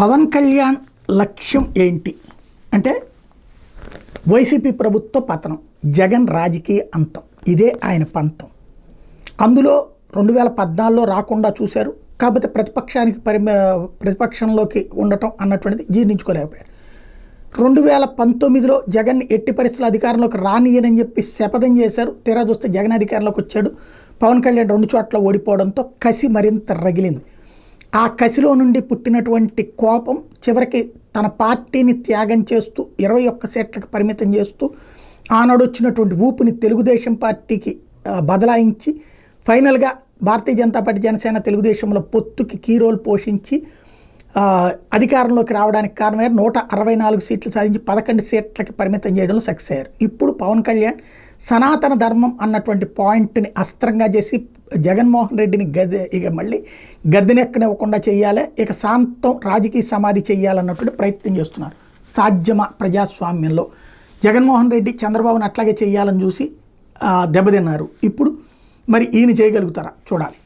పవన్ కళ్యాణ్ లక్ష్యం ఏంటి అంటే వైసీపీ ప్రభుత్వ పతనం, జగన్ రాజకీయ అంతం, ఇదే ఆయన పంతం. అందులో 2014లో రాకుండా చూశారు, కాకపోతే ప్రతిపక్షంలోకి ఉండటం అన్నటువంటిది జీర్ణించుకోలేకపోయారు. 2019లో జగన్ ఎట్టి పరిస్థితుల్లో అధికారంలోకి రానియనని చెప్పి శపథం చేశారు. తీరా చూస్తే జగన్ అధికారంలోకి వచ్చాడు. పవన్ కళ్యాణ్ 2 చోట్ల ఓడిపోవడంతో కసి మరింత రగిలింది. ఆ కసిలో నుండి పుట్టినటువంటి కోపం చివరికి తన పార్టీని త్యాగం చేస్తూ 21 సీట్లకు పరిమితం చేస్తూ ఆనాడు వచ్చినటువంటి ఊపుని తెలుగుదేశం పార్టీకి బదలాయించి ఫైనల్గా భారతీయ జనతా పార్టీ, జనసేన, తెలుగుదేశంలో పొత్తుకి కీ రోల్ పోషించి అధికారంలోకి రావడానికి కారణమయ్యారు. 164 సీట్లు సాధించి 11 సీట్లకి పరిమితం చేయడంలో సక్సెస్ అయ్యారు. ఇప్పుడు పవన్ కళ్యాణ్ సనాతన ధర్మం అన్నటువంటి పాయింట్ని అస్త్రంగా చేసి జగన్మోహన్ రెడ్డిని మళ్ళీ గద్దెనెక్కనివ్వకుండా చేయాలి, ఇక శాంతం రాజకీయ సమాధి చేయాలన్నటువంటి ప్రయత్నం చేస్తున్నారు. సాధ్యమా ప్రజాస్వామ్యంలో? జగన్మోహన్ రెడ్డి చంద్రబాబును అట్లాగే చేయాలని చూసి దెబ్బతిన్నారు. ఇప్పుడు మరి ఈయన చేయగలుగుతారా చూడాలి.